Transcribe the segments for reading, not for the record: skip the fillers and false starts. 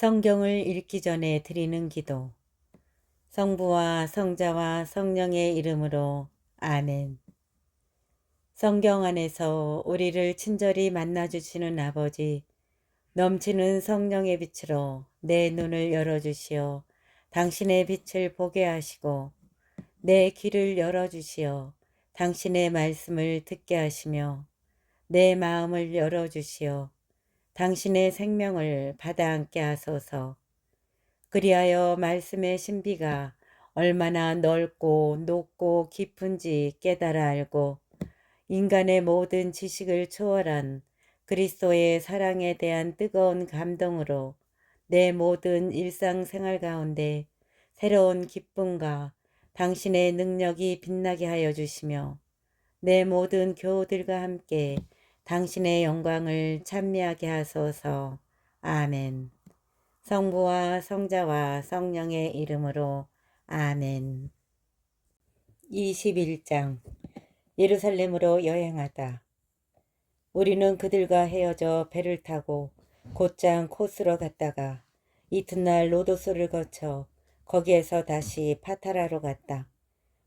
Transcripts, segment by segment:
성경을 읽기 전에 드리는 기도. 성부와 성자와 성령의 이름으로 아멘. 성경 안에서 우리를 친절히 만나주시는 아버지, 넘치는 성령의 빛으로 내 눈을 열어주시어 당신의 빛을 보게 하시고 내 귀를 열어주시어 당신의 말씀을 듣게 하시며 내 마음을 열어주시어 당신의 생명을 받아 안게 하소서. 그리하여 말씀의 신비가 얼마나 넓고 높고 깊은지 깨달아 알고 인간의 모든 지식을 초월한 그리스도의 사랑에 대한 뜨거운 감동으로 내 모든 일상생활 가운데 새로운 기쁨과 당신의 능력이 빛나게 하여 주시며 내 모든 교우들과 함께 당신의 영광을 찬미하게 하소서. 아멘. 성부와 성자와 성령의 이름으로 아멘. 21장. 예루살렘으로 여행하다. 우리는 그들과 헤어져 배를 타고 곧장 코스로 갔다가 이튿날 로도스를 거쳐 거기에서 다시 파타라로 갔다.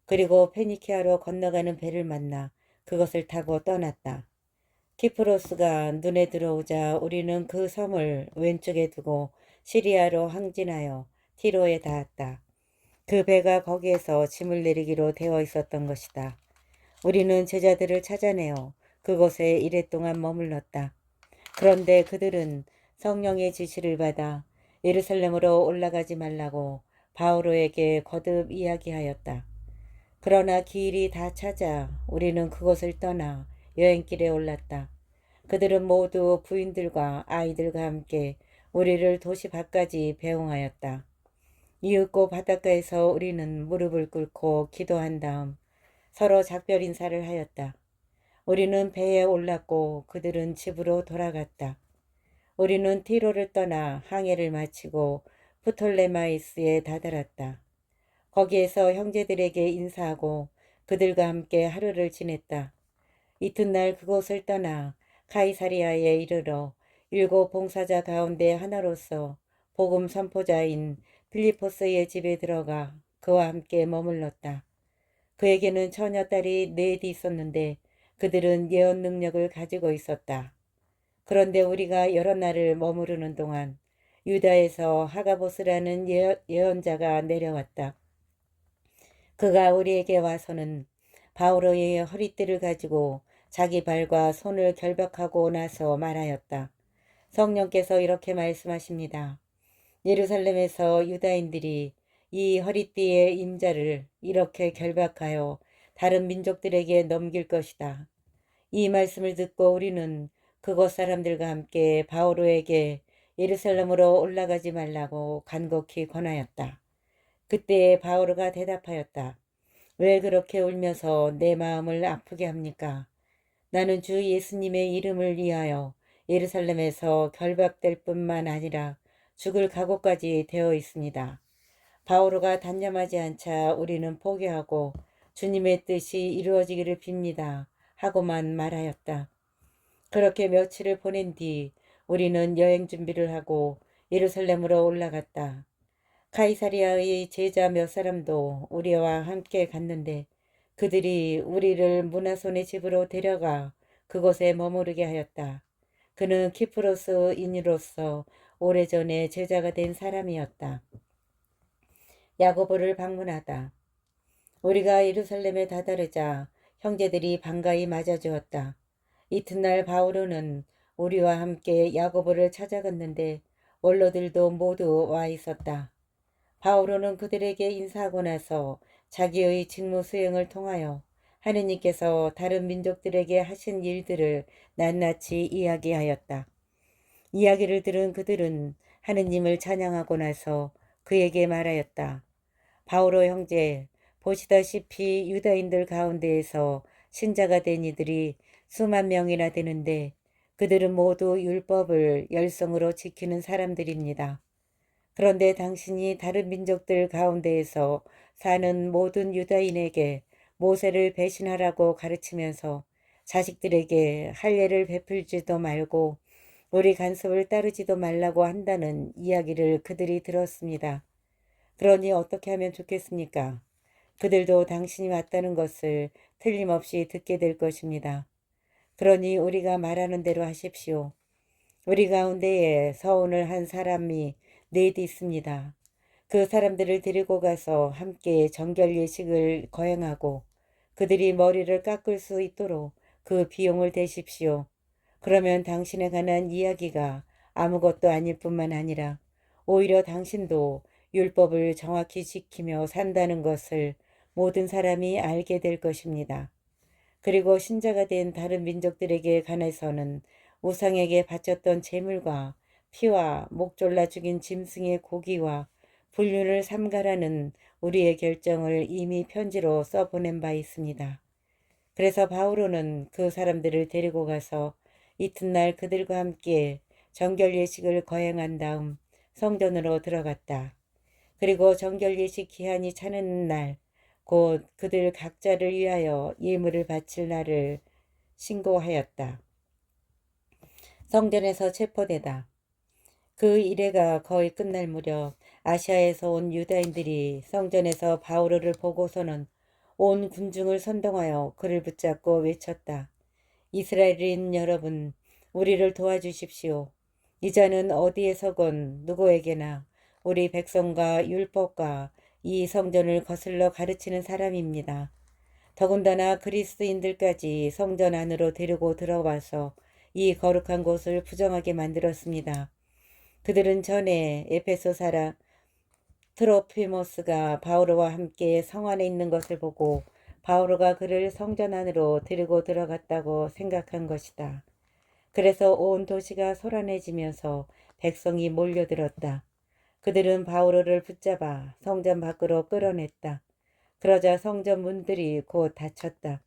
그리고 페니키아로 건너가는 배를 만나 그것을 타고 떠났다. 키프로스가 눈에 들어오자 우리는 그 섬을 왼쪽에 두고 시리아로 항진하여 티로에 닿았다. 그 배가 거기에서 짐을 내리기로 되어 있었던 것이다. 우리는 제자들을 찾아내어 그곳에 이랫동안 머물렀다. 그런데 그들은 성령의 지시를 받아 예루살렘으로 올라가지 말라고 바오로에게 거듭 이야기하였다. 그러나 기일이 다 차자 우리는 그곳을 떠나 여행길에 올랐다. 그들은 모두 부인들과 아이들과 함께 우리를 도시 밖까지 배웅하였다. 이윽고 바닷가에서 우리는 무릎을 꿇고 기도한 다음 서로 작별 인사를 하였다. 우리는 배에 올랐고 그들은 집으로 돌아갔다. 우리는 티로를 떠나 항해를 마치고 프톨레마이스에 다다랐다. 거기에서 형제들에게 인사하고 그들과 함께 하루를 지냈다. 이튿날 그곳을 떠나 카이사리아에 이르러 7 봉사자 가운데 하나로서 복음 선포자인 필리포스의 집에 들어가 그와 함께 머물렀다. 그에게는 처녀딸이 넷이 있었는데 그들은 예언 능력을 가지고 있었다. 그런데 우리가 여러 날을 머무르는 동안 유다에서 하가보스라는 예언자가 내려왔다. 그가 우리에게 와서는 바오로의 허리띠를 가지고 자기 발과 손을 결박하고 나서 말하였다. 성령께서 이렇게 말씀하십니다. 예루살렘에서 유다인들이 이 허리띠의 임자를 이렇게 결박하여 다른 민족들에게 넘길 것이다. 이 말씀을 듣고 우리는 그곳 사람들과 함께 바오로에게 예루살렘으로 올라가지 말라고 간곡히 권하였다. 그때 바오로가 대답하였다. 왜 그렇게 울면서 내 마음을 아프게 합니까? 나는 주 예수님의 이름을 위하여 예루살렘에서 결박될 뿐만 아니라 죽을 각오까지 되어 있습니다. 바오로가 단념하지 않자 우리는 포기하고 주님의 뜻이 이루어지기를 빕니다. 하고만 말하였다. 그렇게 며칠을 보낸 뒤 우리는 여행 준비를 하고 예루살렘으로 올라갔다. 카이사리아의 제자 몇 사람도 우리와 함께 갔는데 그들이 우리를 문하손의 집으로 데려가 그곳에 머무르게 하였다. 그는 키프로스인으로서 오래전에 제자가 된 사람이었다. 야고보를 방문하다. 우리가 예루살렘에 다다르자 형제들이 반가이 맞아주었다. 이튿날 바오로는 우리와 함께 야고보를 찾아갔는데 원로들도 모두 와 있었다. 바오로는 그들에게 인사하고 나서 자기의 직무 수행을 통하여 하느님께서 다른 민족들에게 하신 일들을 낱낱이 이야기하였다. 이야기를 들은 그들은 하느님을 찬양하고 나서 그에게 말하였다. 바오로 형제, 보시다시피 유다인들 가운데에서 신자가 된 이들이 수만 명이나 되는데 그들은 모두 율법을 열성으로 지키는 사람들입니다. 그런데 당신이 다른 민족들 가운데에서 사는 모든 유다인에게 모세를 배신하라고 가르치면서 자식들에게 할례를 베풀지도 말고 우리 간섭을 따르지도 말라고 한다는 이야기를 그들이 들었습니다. 그러니 어떻게 하면 좋겠습니까? 그들도 당신이 왔다는 것을 틀림없이 듣게 될 것입니다. 그러니 우리가 말하는 대로 하십시오. 우리 가운데에 서원을 한 사람이 넷 있습니다. 그 사람들을 데리고 가서 함께 정결 예식을 거행하고 그들이 머리를 깎을 수 있도록 그 비용을 대십시오. 그러면 당신에 관한 이야기가 아무것도 아닐 뿐만 아니라 오히려 당신도 율법을 정확히 지키며 산다는 것을 모든 사람이 알게 될 것입니다. 그리고 신자가 된 다른 민족들에게 관해서는 우상에게 바쳤던 제물과 피와 목 졸라 죽인 짐승의 고기와 불륜을 삼가라는 우리의 결정을 이미 편지로 써보낸 바 있습니다. 그래서 바오로는 그 사람들을 데리고 가서 이튿날 그들과 함께 정결 예식을 거행한 다음 성전으로 들어갔다. 그리고 정결 예식 기한이 차는 날, 곧 그들 각자를 위하여 예물을 바칠 날을 신고하였다. 성전에서 체포되다. 그 일회가 거의 끝날 무렵 아시아에서 온 유다인들이 성전에서 바오로를 보고서는 온 군중을 선동하여 그를 붙잡고 외쳤다. 이스라엘인 여러분, 우리를 도와주십시오. 이 자는 어디에서건 누구에게나 우리 백성과 율법과 이 성전을 거슬러 가르치는 사람입니다. 더군다나 그리스도인들까지 성전 안으로 데리고 들어와서 이 거룩한 곳을 부정하게 만들었습니다. 그들은 전에 에페소 사람 트로피모스가 바오로와 함께 성 안에 있는 것을 보고 바오로가 그를 성전 안으로 데리고 들어갔다고 생각한 것이다. 그래서 온 도시가 소란해지면서 백성이 몰려들었다. 그들은 바오로를 붙잡아 성전 밖으로 끌어냈다. 그러자 성전 문들이 곧 닫혔다.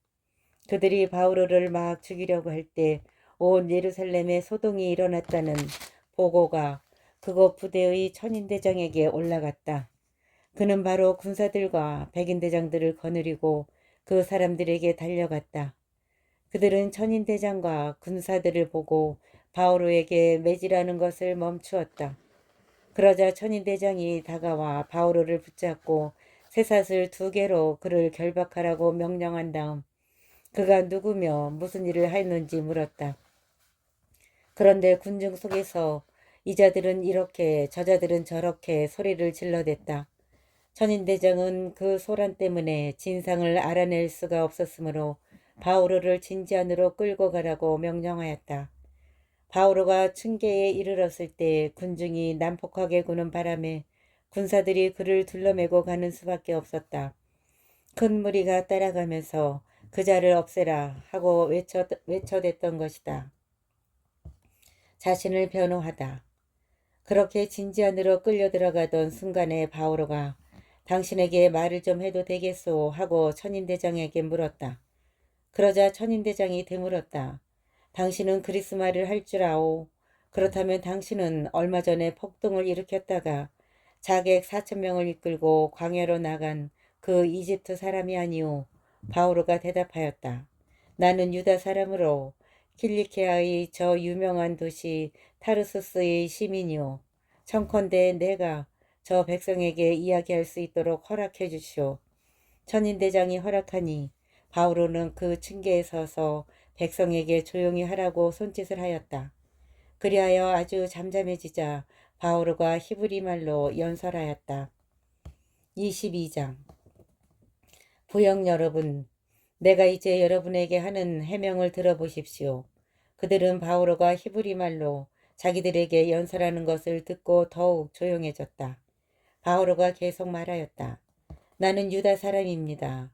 그들이 바오로를 막 죽이려고 할 때 온 예루살렘에 소동이 일어났다는 보고가 그곳 부대의 천인대장에게 올라갔다. 그는 바로 군사들과 백인대장들을 거느리고 그 사람들에게 달려갔다. 그들은 천인대장과 군사들을 보고 바오로에게 매질하는 것을 멈추었다. 그러자 천인대장이 다가와 바오로를 붙잡고 쇠사슬 2개로 그를 결박하라고 명령한 다음 그가 누구며 무슨 일을 했는지 물었다. 그런데 군중 속에서 이자들은 이렇게 저자들은 저렇게 소리를 질러댔다. 천인대장은 그 소란 때문에 진상을 알아낼 수가 없었으므로 바오로를 진지안으로 끌고 가라고 명령하였다. 바오로가 층계에 이르렀을 때 군중이 난폭하게 구는 바람에 군사들이 그를 둘러매고 가는 수밖에 없었다. 큰 무리가 따라가면서 그 자를 없애라 하고 외쳐댔던 것이다. 자신을 변호하다. 그렇게 진지안으로 끌려 들어가던 순간에 바오로가 당신에게 말을 좀 해도 되겠소 하고 천인대장에게 물었다. 그러자 천인대장이 되물었다. 당신은 그리스말을 할 줄 아오. 그렇다면 당신은 얼마 전에 폭동을 일으켰다가 자객 4,000명을 이끌고 광야로 나간 그 이집트 사람이 아니오. 바오로가 대답하였다. 나는 유다 사람으로 킬리키아의 저 유명한 도시 타르수스의 시민이오. 청컨대 내가 저 백성에게 이야기할 수 있도록 허락해 주시오. 천인대장이 허락하니 바오로는 그 층계에 서서 백성에게 조용히 하라고 손짓을 하였다. 그리하여 아주 잠잠해지자 바오로가 히브리 말로 연설하였다. 22장 부영 여러분, 내가 이제 여러분에게 하는 해명을 들어보십시오. 그들은 바오로가 히브리 말로 자기들에게 연설하는 것을 듣고 더욱 조용해졌다. 바오로가 계속 말하였다. 나는 유다 사람입니다.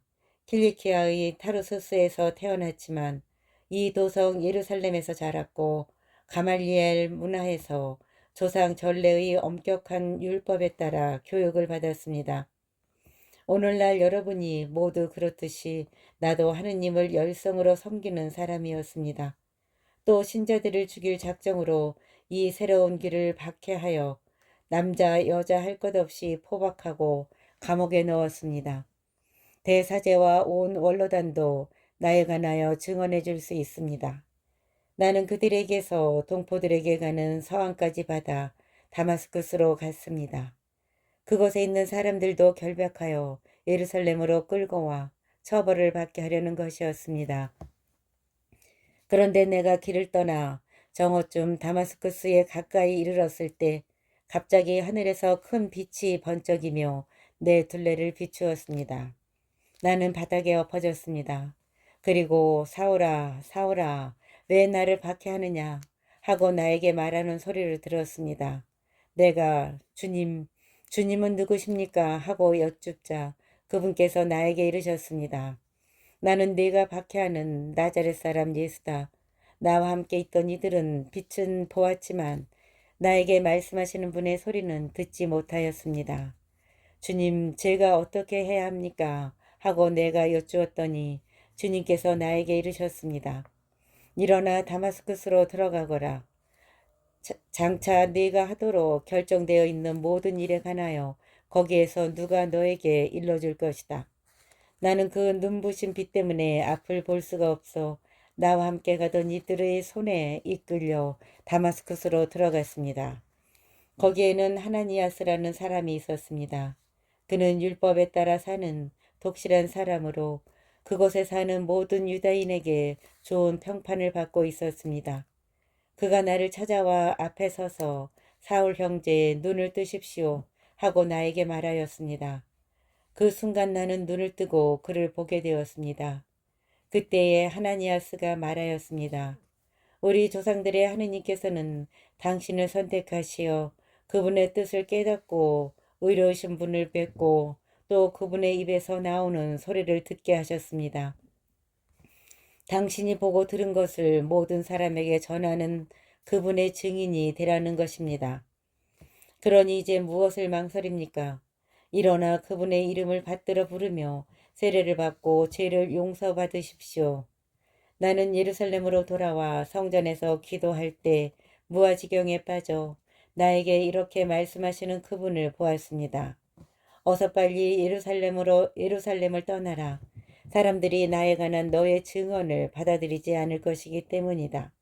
킬리키아의 타르수스에서 태어났지만 이 도성 예루살렘에서 자랐고 가말리엘 문화에서 조상 전례의 엄격한 율법에 따라 교육을 받았습니다. 오늘날 여러분이 모두 그렇듯이 나도 하느님을 열성으로 섬기는 사람이었습니다. 또 신자들을 죽일 작정으로 이 새로운 길을 박해하여 남자 여자 할 것 없이 포박하고 감옥에 넣었습니다. 대사제와 온 원로단도 나에 관하여 증언해 줄 수 있습니다. 나는 그들에게서 동포들에게 가는 서한까지 받아 다마스쿠스로 갔습니다. 그곳에 있는 사람들도 결박하여 예루살렘으로 끌고 와 처벌을 받게 하려는 것이었습니다. 그런데 내가 길을 떠나 정오쯤 다마스쿠스에 가까이 이르렀을 때 갑자기 하늘에서 큰 빛이 번쩍이며 내 둘레를 비추었습니다. 나는 바닥에 엎어졌습니다. 그리고 사울아, 사울아, 왜 나를 박해하느냐 하고 나에게 말하는 소리를 들었습니다. 내가 주님은 누구십니까? 하고 여쭙자 그분께서 나에게 이르셨습니다. 나는 네가 박해하는 나자렛 사람 예수다. 나와 함께 있던 이들은 빛은 보았지만 나에게 말씀하시는 분의 소리는 듣지 못하였습니다. 주님, 제가 어떻게 해야 합니까? 하고 내가 여쭈었더니 주님께서 나에게 이르셨습니다. 일어나 다마스쿠스로 들어가거라. 장차 네가 하도록 결정되어 있는 모든 일에 관하여 거기에서 누가 너에게 일러줄 것이다. 나는 그 눈부신 빛 때문에 앞을 볼 수가 없어 나와 함께 가던 이들의 손에 이끌려 다마스쿠스로 들어갔습니다. 거기에는 하나니아스라는 사람이 있었습니다. 그는 율법에 따라 사는 독실한 사람으로 그곳에 사는 모든 유다인에게 좋은 평판을 받고 있었습니다. 그가 나를 찾아와 앞에 서서 사울 형제 눈을 뜨십시오 하고 나에게 말하였습니다. 그 순간 나는 눈을 뜨고 그를 보게 되었습니다. 그때에 하나니아스가 말하였습니다. 우리 조상들의 하느님께서는 당신을 선택하시어 그분의 뜻을 깨닫고 의로우신 분을 뵙고 또 그분의 입에서 나오는 소리를 듣게 하셨습니다. 당신이 보고 들은 것을 모든 사람에게 전하는 그분의 증인이 되라는 것입니다. 그러니 이제 무엇을 망설입니까? 일어나 그분의 이름을 받들어 부르며 세례를 받고 죄를 용서받으십시오. 나는 예루살렘으로 돌아와 성전에서 기도할 때 무아지경에 빠져 나에게 이렇게 말씀하시는 그분을 보았습니다. 어서 빨리 예루살렘을 떠나라. 사람들이 나에 관한 너의 증언을 받아들이지 않을 것이기 때문이다.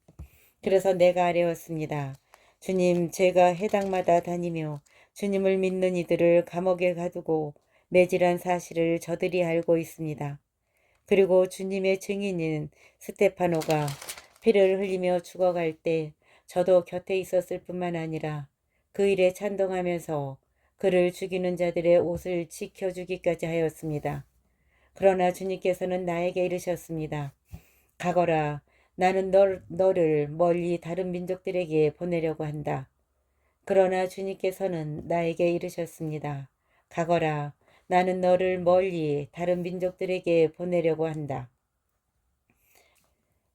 그래서 내가 아뢰었습니다. 주님, 제가 해당마다 다니며 주님을 믿는 이들을 감옥에 가두고 매질한 사실을 저들이 알고 있습니다. 그리고 주님의 증인인 스테파노가 피를 흘리며 죽어갈 때 저도 곁에 있었을 뿐만 아니라 그 일에 찬동하면서 그를 죽이는 자들의 옷을 지켜주기까지 하였습니다. 그러나 주님께서는 나에게 이르셨습니다. 가거라. 나는 너를 멀리 다른 민족들에게 보내려고 한다. 그러나 주님께서는 나에게 이르셨습니다. 가거라. 나는 너를 멀리 다른 민족들에게 보내려고 한다.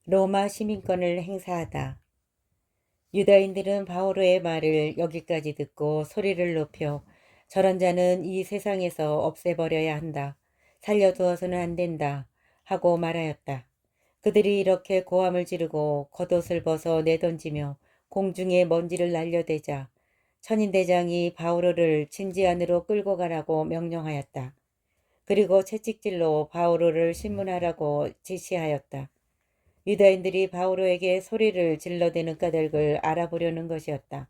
로마 시민권을 행사하다. 유다인들은 바오로의 말을 여기까지 듣고 소리를 높여 저런 자는 이 세상에서 없애버려야 한다. 살려두어서는 안 된다. 하고 말하였다. 그들이 이렇게 고함을 지르고 겉옷을 벗어 내던지며 공중에 먼지를 날려대자 천인대장이 바오로를 진지 안으로 끌고 가라고 명령하였다. 그리고 채찍질로 바오로를 신문하라고 지시하였다. 유다인들이 바오로에게 소리를 질러대는 까닭을 알아보려는 것이었다.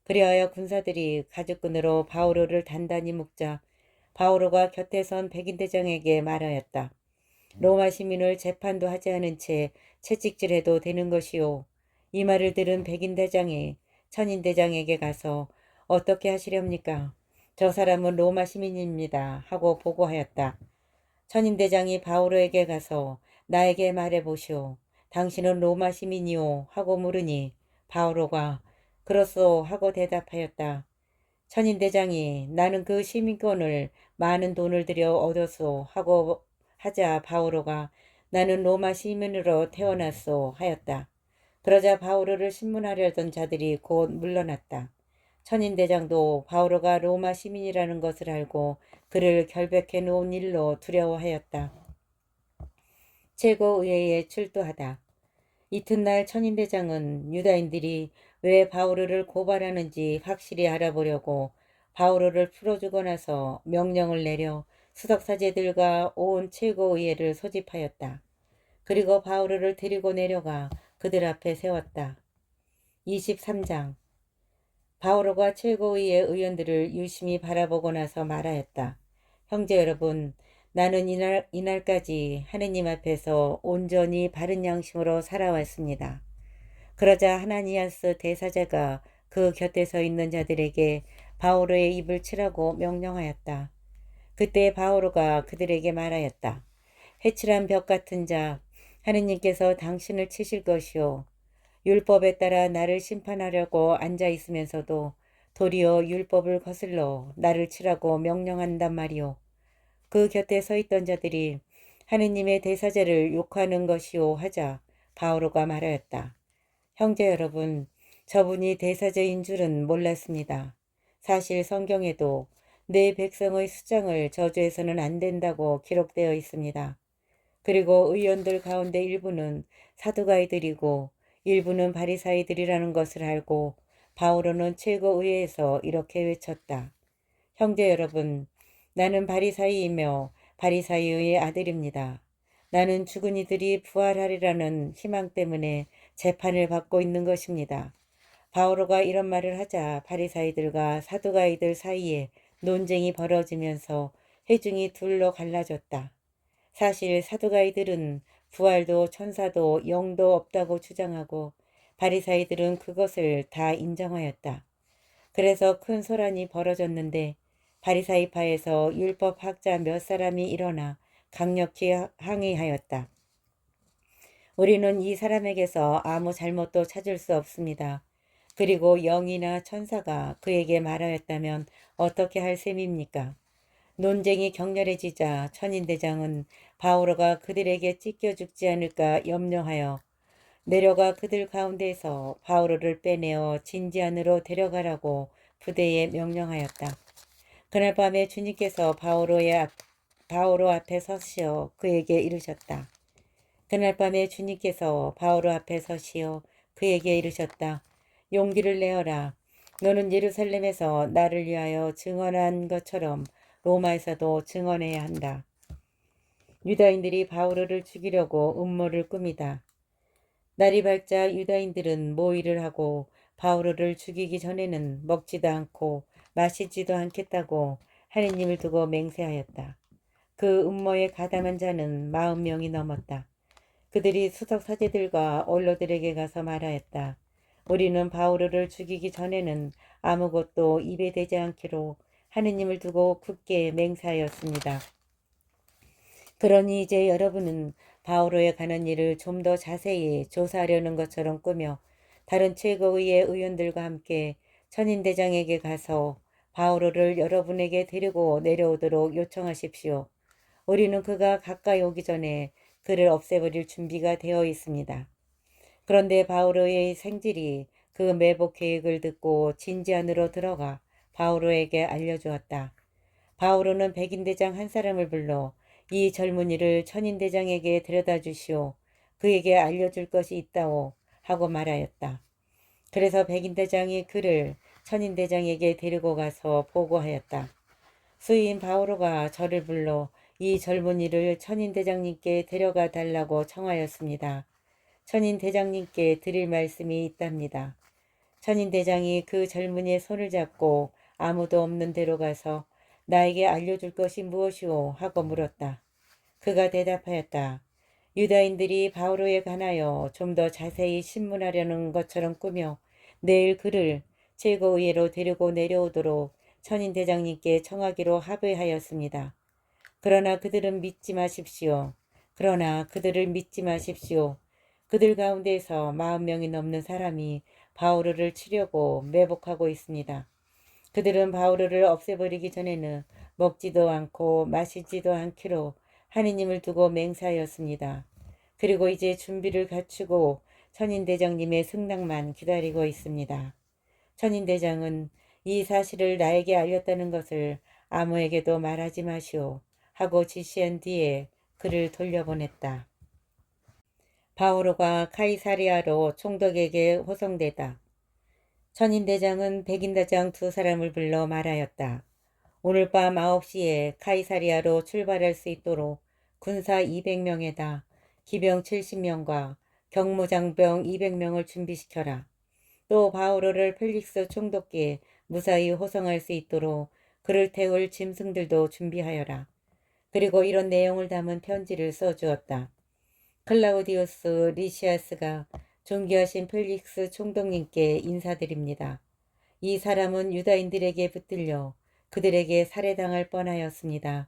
그리하여 군사들이 가죽끈으로 바오로를 단단히 묶자 바오로가 곁에 선 백인대장에게 말하였다. 로마 시민을 재판도 하지 않은 채 채찍질해도 되는 것이요. 이 말을 들은 백인대장이 천인대장에게 가서 어떻게 하시렵니까? 저 사람은 로마 시민입니다. 하고 보고하였다. 천인대장이 바오로에게 가서 나에게 말해보시오. 당신은 로마 시민이오? 하고 물으니 바오로가 그렇소 하고 대답하였다. 천인대장이 나는 그 시민권을 많은 돈을 들여 얻었소 하고 하자 바오로가 나는 로마 시민으로 태어났소 하였다. 그러자 바오로를 신문하려던 자들이 곧 물러났다. 천인대장도 바오로가 로마 시민이라는 것을 알고 그를 결백해 놓은 일로 두려워하였다. 최고의회에 출두하다. 이튿날 천인대장은 유다인들이 왜 바오로를 고발하는지 확실히 알아보려고 바오로를 풀어주고 나서 명령을 내려 수석사제들과 온 최고의회를 소집하였다. 그리고 바오로를 데리고 내려가 그들 앞에 세웠다. 23장. 바오로가 최고위의 의원들을 유심히 바라보고 나서 말하였다. 형제 여러분, 나는 이날까지 하느님 앞에서 온전히 바른 양심으로 살아왔습니다. 그러자 하나니아스 대사자가 그 곁에 서 있는 자들에게 바오로의 입을 치라고 명령하였다. 그때 바오로가 그들에게 말하였다. 해칠한 벽 같은 자, 하느님께서 당신을 치실 것이요. 율법에 따라 나를 심판하려고 앉아 있으면서도 도리어 율법을 거슬러 나를 치라고 명령한단 말이오. 그 곁에 서 있던 자들이 하느님의 대사자를 욕하는 것이오 하자 바오로가 말하였다. 형제 여러분, 저분이 대사자인 줄은 몰랐습니다. 사실 성경에도 내 백성의 수장을 저주해서는 안 된다고 기록되어 있습니다. 그리고 의원들 가운데 일부는 사두가이들이고 일부는 바리사이들이라는 것을 알고 바오로는 최고의회에서 이렇게 외쳤다. 형제 여러분, 나는 바리사이이며 바리사이의 아들입니다. 나는 죽은 이들이 부활하리라는 희망 때문에 재판을 받고 있는 것입니다. 바오로가 이런 말을 하자 바리사이들과 사두가이들 사이에 논쟁이 벌어지면서 회중이 둘로 갈라졌다. 사실 사두가이들은 부활도 천사도 영도 없다고 주장하고 바리사이들은 그것을 다 인정하였다. 그래서 큰 소란이 벌어졌는데 바리사이파에서 율법학자 몇 사람이 일어나 강력히 항의하였다. 우리는 이 사람에게서 아무 잘못도 찾을 수 없습니다. 그리고 영이나 천사가 그에게 말하였다면 어떻게 할 셈입니까? 논쟁이 격렬해지자 천인대장은 바오로가 그들에게 찢겨 죽지 않을까 염려하여 내려가 그들 가운데서 바오로를 빼내어 진지 안으로 데려가라고 부대에 명령하였다. 그날 밤에 주님께서 바오로 앞에 서시어 그에게 이르셨다. 그날 밤에 주님께서 바오로 앞에 서시어 그에게 이르셨다. 용기를 내어라. 너는 예루살렘에서 나를 위하여 증언한 것처럼 로마에서도 증언해야 한다. 유다인들이 바오로를 죽이려고 음모를 꾸미다. 날이 밝자 유다인들은 모의를 하고 바오로를 죽이기 전에는 먹지도 않고 마시지도 않겠다고 하느님을 두고 맹세하였다. 그 음모에 가담한 자는 40명이 넘었다. 그들이 수석 사제들과 원로들에게 가서 말하였다. 우리는 바오로를 죽이기 전에는 아무것도 입에 대지 않기로 하느님을 두고 굳게 맹세하였습니다. 그러니 이제 여러분은 바오로에 관한 일을 좀 더 자세히 조사하려는 것처럼 꾸며 다른 최고위의 의원들과 함께 천인대장에게 가서 바오로를 여러분에게 데리고 내려오도록 요청하십시오. 우리는 그가 가까이 오기 전에 그를 없애버릴 준비가 되어 있습니다. 그런데 바오로의 생질이 그 매복 계획을 듣고 진지 안으로 들어가 바오로에게 알려주었다. 바오로는 백인대장 한 사람을 불러 이 젊은이를 천인대장에게 데려다 주시오. 그에게 알려줄 것이 있다오 하고 말하였다. 그래서 백인대장이 그를 천인대장에게 데리고 가서 보고하였다. 수인 바오로가 저를 불러 이 젊은이를 천인대장님께 데려가 달라고 청하였습니다. 천인대장님께 드릴 말씀이 있답니다. 천인대장이 그 젊은이의 손을 잡고 아무도 없는 데로 가서 나에게 알려줄 것이 무엇이오 하고 물었다. 그가 대답하였다. 유다인들이 바오로에 관하여 좀 더 자세히 신문하려는 것처럼 꾸며 내일 그를 최고의회로 데리고 내려오도록 천인대장님께 청하기로 합의하였습니다. 그러나 그들을 믿지 마십시오. 그들 가운데서 40명이 넘는 사람이 바오로를 치려고 매복하고 있습니다. 그들은 바오로를 없애버리기 전에는 먹지도 않고 마시지도 않기로 하느님을 두고 맹세하였습니다. 그리고 이제 준비를 갖추고 천인대장님의 승낙만 기다리고 있습니다. 천인대장은 이 사실을 나에게 알렸다는 것을 아무에게도 말하지 마시오 하고 지시한 뒤에 그를 돌려보냈다. 바오로가 카이사리아로 총독에게 호송되다. 천인대장은 백인대장 두 사람을 불러 말하였다. 오늘 밤 9시에 카이사리아로 출발할 수 있도록 군사 200명에다 기병 70명과 경무장병 200명을 준비시켜라. 또 바오로를 펠릭스 총독께 무사히 호송할 수 있도록 그를 태울 짐승들도 준비하여라. 그리고 이런 내용을 담은 편지를 써주었다. 클라우디우스 리시아스가 존귀하신 펠릭스 총독님께 인사드립니다. 이 사람은 유다인들에게 붙들려 그들에게 살해당할 뻔하였습니다.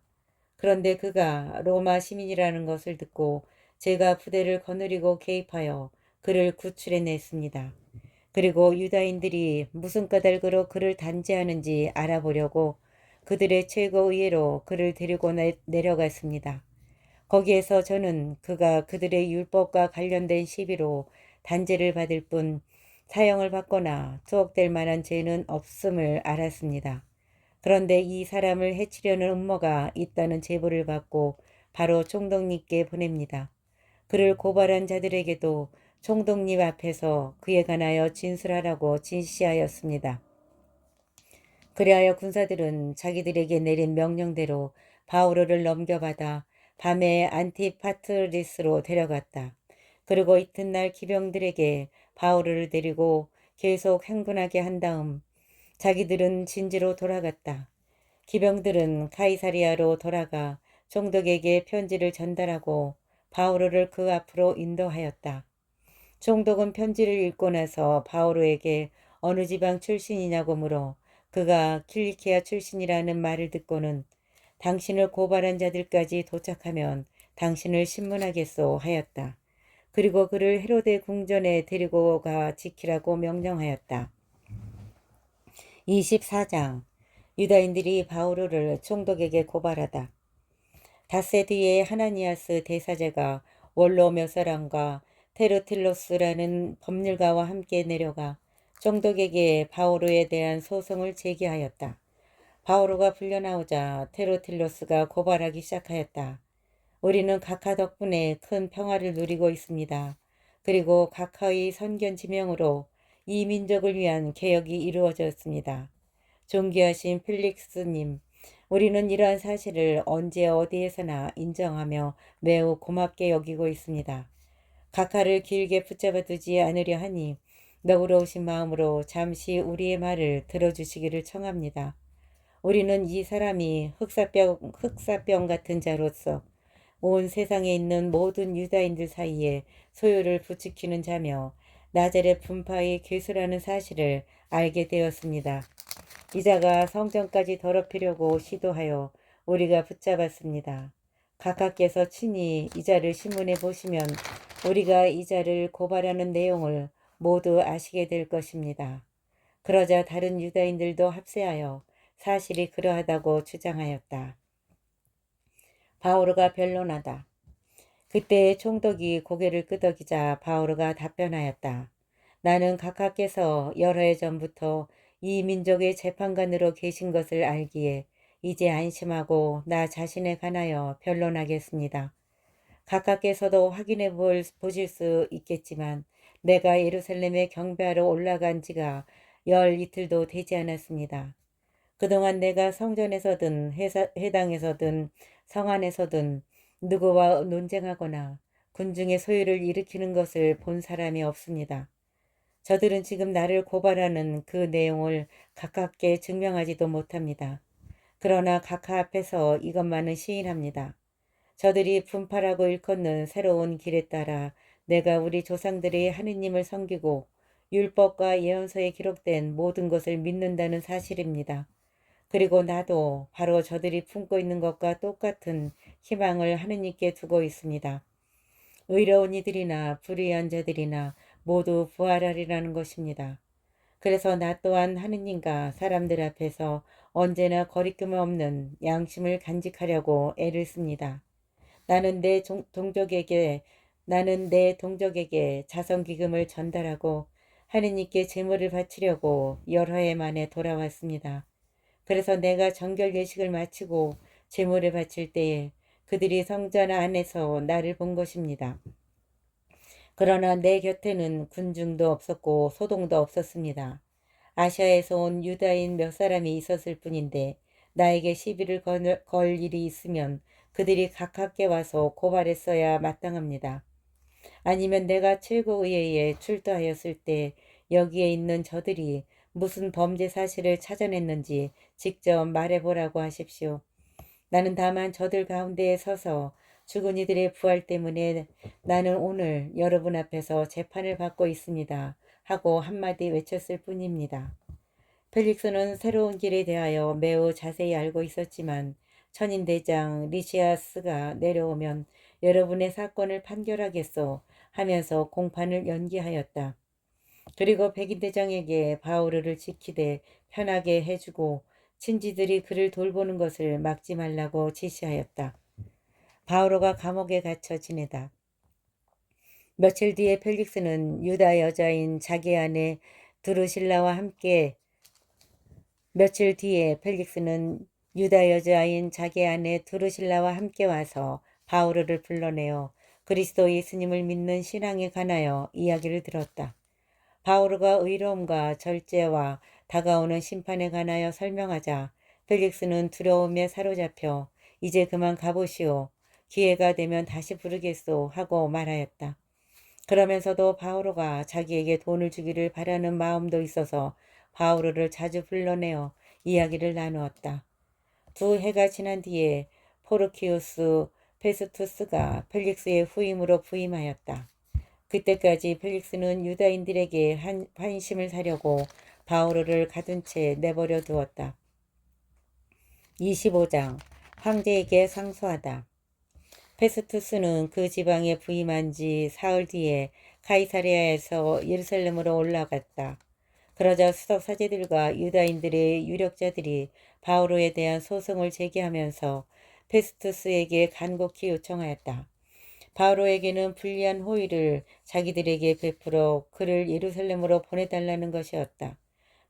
그런데 그가 로마 시민이라는 것을 듣고 제가 부대를 거느리고 개입하여 그를 구출해냈습니다. 그리고 유다인들이 무슨 까닭으로 그를 단죄하는지 알아보려고 그들의 최고의회로 그를 데리고 내려갔습니다. 거기에서 저는 그가 그들의 율법과 관련된 시비로 단죄를 받을 뿐 사형을 받거나 투옥될 만한 죄는 없음을 알았습니다. 그런데 이 사람을 해치려는 음모가 있다는 제보를 받고 바로 총독님께 보냅니다. 그를 고발한 자들에게도 총독님 앞에서 그에 관하여 진술하라고 지시하였습니다. 그리하여 군사들은 자기들에게 내린 명령대로 바오로를 넘겨받아 밤에 안티파트리스로 데려갔다. 그리고 이튿날 기병들에게 바오로를 데리고 계속 행군하게 한 다음 자기들은 진지로 돌아갔다. 기병들은 카이사리아로 돌아가 총독에게 편지를 전달하고 바오로를 그 앞으로 인도하였다. 총독은 편지를 읽고 나서 바오로에게 어느 지방 출신이냐고 물어 그가 킬리키아 출신이라는 말을 듣고는 당신을 고발한 자들까지 도착하면 당신을 신문하겠소 하였다. 그리고 그를 헤로데 궁전에 데리고 가 지키라고 명령하였다. 24장 유다인들이 바오로를 총독에게 고발하다. 닷새 뒤에 하나니아스 대사제가 원로 몇 사람과 테르틸로스라는 법률가와 함께 내려가 총독에게 바오로에 대한 소송을 제기하였다. 바오로가 불려나오자 테르틸로스가 고발하기 시작하였다. 우리는 각하 덕분에 큰 평화를 누리고 있습니다. 그리고 각하의 선견 지명으로 이 민족을 위한 개혁이 이루어졌습니다. 존귀하신 필릭스님, 우리는 이러한 사실을 언제 어디에서나 인정하며 매우 고맙게 여기고 있습니다. 각하를 길게 붙잡아 두지 않으려 하니 너그러우신 마음으로 잠시 우리의 말을 들어주시기를 청합니다. 우리는 이 사람이 흑사병 같은 자로서 온 세상에 있는 모든 유다인들 사이에 소유를 부추기는 자며 나자렛 분파의 괴수라는 사실을 알게 되었습니다. 이 자가 성전까지 더럽히려고 시도하여 우리가 붙잡았습니다. 각하께서 친히 이 자를 신문해 보시면 우리가 이 자를 고발하는 내용을 모두 아시게 될 것입니다. 그러자 다른 유다인들도 합세하여 사실이 그러하다고 주장하였다. 바오로가 변론하다. 그때 총독이 고개를 끄덕이자 바오로가 답변하였다. 나는 각하께서 여러 해 전부터 이 민족의 재판관으로 계신 것을 알기에 이제 안심하고 나 자신에 관하여 변론하겠습니다. 각하께서도 확인해 보실 수 있겠지만 내가 예루살렘에 경배하러 올라간 지가 열 이틀도 되지 않았습니다. 그동안 내가 성전에서든 회당에서든 성안에서든 누구와 논쟁하거나 군중의 소유를 일으키는 것을 본 사람이 없습니다. 저들은 지금 나를 고발하는 그 내용을 가깝게 증명하지도 못합니다. 그러나 각하 앞에서 이것만은 시인합니다. 저들이 분파라고 일컫는 새로운 길에 따라 내가 우리 조상들의 하느님을 섬기고 율법과 예언서에 기록된 모든 것을 믿는다는 사실입니다. 그리고 나도 바로 저들이 품고 있는 것과 똑같은 희망을 하느님께 두고 있습니다. 의로운 이들이나 불의한 자들이나 모두 부활하리라는 것입니다. 그래서 나 또한 하느님과 사람들 앞에서 언제나 거리낌 없는 양심을 간직하려고 애를 씁니다. 나는 내 동족에게 자선기금을 전달하고 하느님께 제물을 바치려고 여러 해 만에 돌아왔습니다. 그래서 내가 정결 예식을 마치고 제물을 바칠 때에 그들이 성전 안에서 나를 본 것입니다. 그러나 내 곁에는 군중도 없었고 소동도 없었습니다. 아시아에서 온 유다인 몇 사람이 있었을 뿐인데 나에게 시비를 걸 일이 있으면 그들이 가깝게 와서 고발했어야 마땅합니다. 아니면 내가 최고의회에 출두하였을 때 여기에 있는 저들이 무슨 범죄 사실을 찾아냈는지 직접 말해보라고 하십시오. 나는 다만 저들 가운데에 서서 죽은 이들의 부활 때문에 나는 오늘 여러분 앞에서 재판을 받고 있습니다. 하고 한마디 외쳤을 뿐입니다. 펠릭스는 새로운 길에 대하여 매우 자세히 알고 있었지만 천인대장 리시아스가 내려오면 여러분의 사건을 판결하겠소 하면서 공판을 연기하였다. 그리고 백인대장에게 바오르를 지키되 편하게 해주고 친지들이 그를 돌보는 것을 막지 말라고 지시하였다. 바오로가 감옥에 갇혀 지내다. 며칠 뒤에 펠릭스는 유다 여자인 자기 아내 드루실라와 함께 며칠 뒤에 펠릭스는 유다 여자인 자기 아내 드루실라와 함께 와서 바오르를 불러내어 그리스도 예수님을 믿는 신앙에 관하여 이야기를 들었다. 바오르가 의로움과 절제와 다가오는 심판에 관하여 설명하자 펠릭스는 두려움에 사로잡혀 이제 그만 가보시오. 기회가 되면 다시 부르겠소 하고 말하였다. 그러면서도 바오로가 자기에게 돈을 주기를 바라는 마음도 있어서 바오로를 자주 불러내어 이야기를 나누었다. 두 해가 지난 뒤에 포르키우스 페스투스가 펠릭스의 후임으로 부임하였다. 그때까지 펠릭스는 유다인들에게 환심을 사려고 바오로를 가둔 채 내버려 두었다. 25장 황제에게 상소하다. 페스투스는 그 지방에 부임한 지 사흘 뒤에 카이사리아에서 예루살렘으로 올라갔다. 그러자 수석 사제들과 유다인들의 유력자들이 바오로에 대한 소송을 제기하면서 페스투스에게 간곡히 요청하였다. 바오로에게는 불리한 호의를 자기들에게 베풀어 그를 예루살렘으로 보내달라는 것이었다.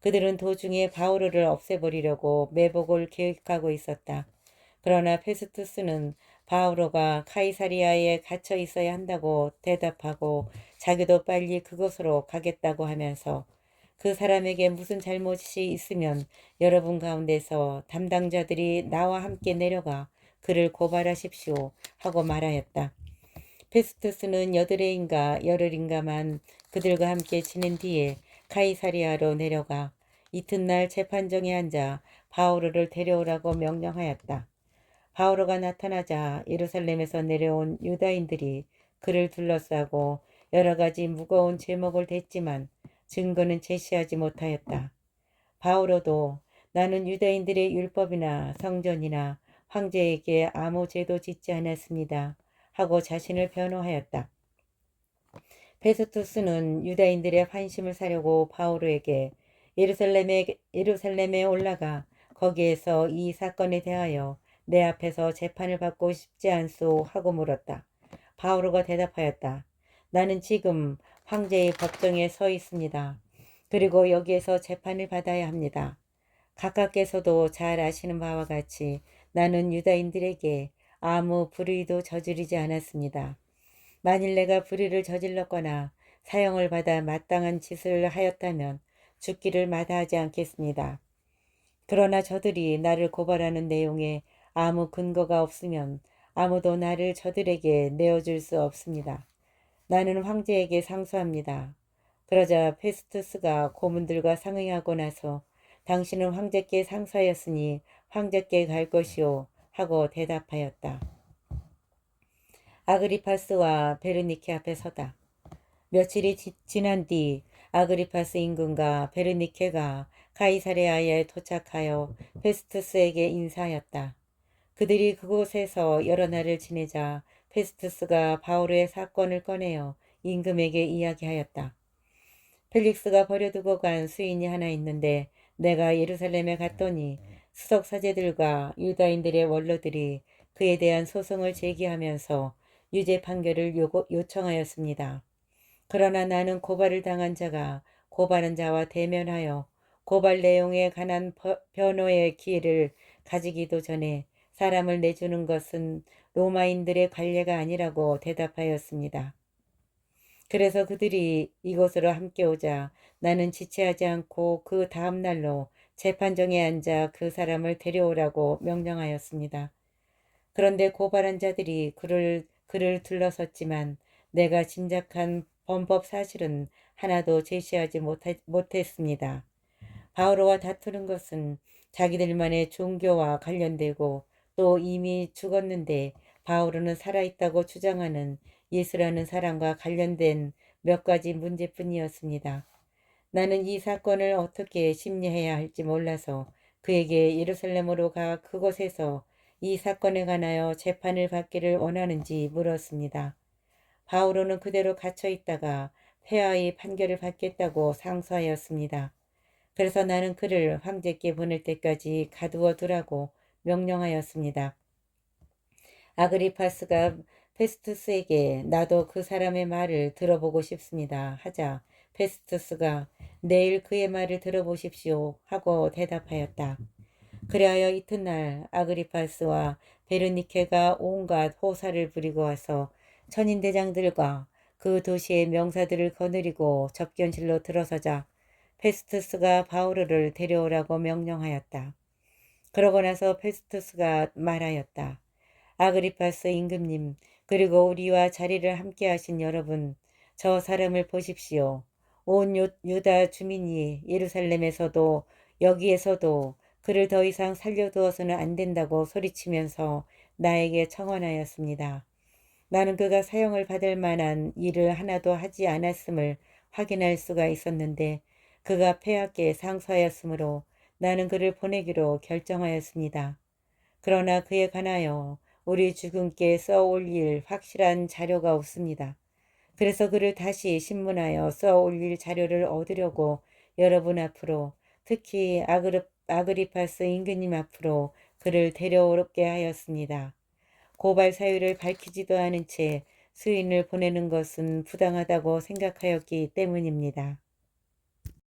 그들은 도중에 바오로를 없애버리려고 매복을 계획하고 있었다. 그러나 페스투스는 바오로가 카이사리아에 갇혀 있어야 한다고 대답하고 자기도 빨리 그곳으로 가겠다고 하면서 그 사람에게 무슨 잘못이 있으면 여러분 가운데서 담당자들이 나와 함께 내려가 그를 고발하십시오 하고 말하였다. 페스투스는 여드레인가 열흘인가만 그들과 함께 지낸 뒤에 카이사리아로 내려가 이튿날 재판정에 앉아 바오로를 데려오라고 명령하였다. 바오로가 나타나자 예루살렘에서 내려온 유다인들이 그를 둘러싸고 여러 가지 무거운 제목을 댔지만 증거는 제시하지 못하였다. 바오로도 나는 유다인들의 율법이나 성전이나 황제에게 아무 죄도 짓지 않았습니다. 하고 자신을 변호하였다. 페스투스는 유다인들의 환심을 사려고 바오로에게 예루살렘에 올라가 거기에서 이 사건에 대하여 내 앞에서 재판을 받고 싶지 않소 하고 물었다. 바오로가 대답하였다. 나는 지금 황제의 법정에 서 있습니다. 그리고 여기에서 재판을 받아야 합니다. 각하께서도 잘 아시는 바와 같이 나는 유다인들에게 아무 불의도 저지르지 않았습니다. 만일 내가 불의를 저질렀거나 사형을 받아 마땅한 짓을 하였다면 죽기를 마다하지 않겠습니다. 그러나 저들이 나를 고발하는 내용에 아무 근거가 없으면 아무도 나를 저들에게 내어줄 수 없습니다. 나는 황제에게 상소합니다. 그러자 페스투스가 고문들과 상의하고 나서 당신은 황제께 상소하였으니 황제께 갈 것이오 하고 대답하였다. 아그리파스와 베르니케 앞에 서다. 며칠이 지난 뒤 아그리파스 임금과 베르니케가 카이사레아에 도착하여 페스투스에게 인사하였다. 그들이 그곳에서 여러 날을 지내자 페스투스가 바오로의 사건을 꺼내어 임금에게 이야기하였다. 펠릭스가 버려두고 간 수인이 하나 있는데 내가 예루살렘에 갔더니 수석 사제들과 유다인들의 원로들이 그에 대한 소송을 제기하면서 유죄 판결을 요청하였습니다. 그러나 나는 고발을 당한 자가 고발한 자와 대면하여 고발 내용에 관한 변호의 기회를 가지기도 전에 사람을 내주는 것은 로마인들의 관례가 아니라고 대답하였습니다. 그래서 그들이 이곳으로 함께 오자 나는 지체하지 않고 그 다음 날로 재판정에 앉아 그 사람을 데려오라고 명령하였습니다. 그런데 고발한 자들이 그를 둘러섰지만 내가 짐작한 범법 사실은 하나도 제시하지 못했습니다. 바오로와 다투는 것은 자기들만의 종교와 관련되고 또 이미 죽었는데 바오로는 살아있다고 주장하는 예수라는 사람과 관련된 몇 가지 문제뿐이었습니다. 나는 이 사건을 어떻게 심리해야 할지 몰라서 그에게 예루살렘으로 가 그곳에서 이 사건에 관하여 재판을 받기를 원하는지 물었습니다. 바오로는 그대로 갇혀 있다가 폐하의 판결을 받겠다고 상소하였습니다. 그래서 나는 그를 황제께 보낼 때까지 가두어 두라고 명령하였습니다. 아그리파스가 페스투스에게 나도 그 사람의 말을 들어보고 싶습니다 하자 페스투스가 내일 그의 말을 들어보십시오 하고 대답하였다. 그리하여 이튿날 아그리파스와 베르니케가 온갖 호사를 부리고 와서 천인대장들과 그 도시의 명사들을 거느리고 접견실로 들어서자 페스투스가 바오르를 데려오라고 명령하였다. 그러고 나서 페스투스가 말하였다. 아그리파스 임금님, 그리고 우리와 자리를 함께 하신 여러분, 저 사람을 보십시오. 온 유다 주민이 예루살렘에서도 여기에서도 그를 더 이상 살려두어서는 안 된다고 소리치면서 나에게 청원하였습니다. 나는 그가 사형을 받을 만한 일을 하나도 하지 않았음을 확인할 수가 있었는데 그가 폐하께 상소하였으므로 나는 그를 보내기로 결정하였습니다. 그러나 그에 관하여 우리 주군께 써올릴 확실한 자료가 없습니다. 그래서 그를 다시 신문하여 써올릴 자료를 얻으려고 여러분 앞으로 특히 아그리파스 임금님 앞으로 그를 데려오게 하였습니다. 고발 사유를 밝히지도 않은 채 수인을 보내는 것은 부당하다고 생각하였기 때문입니다.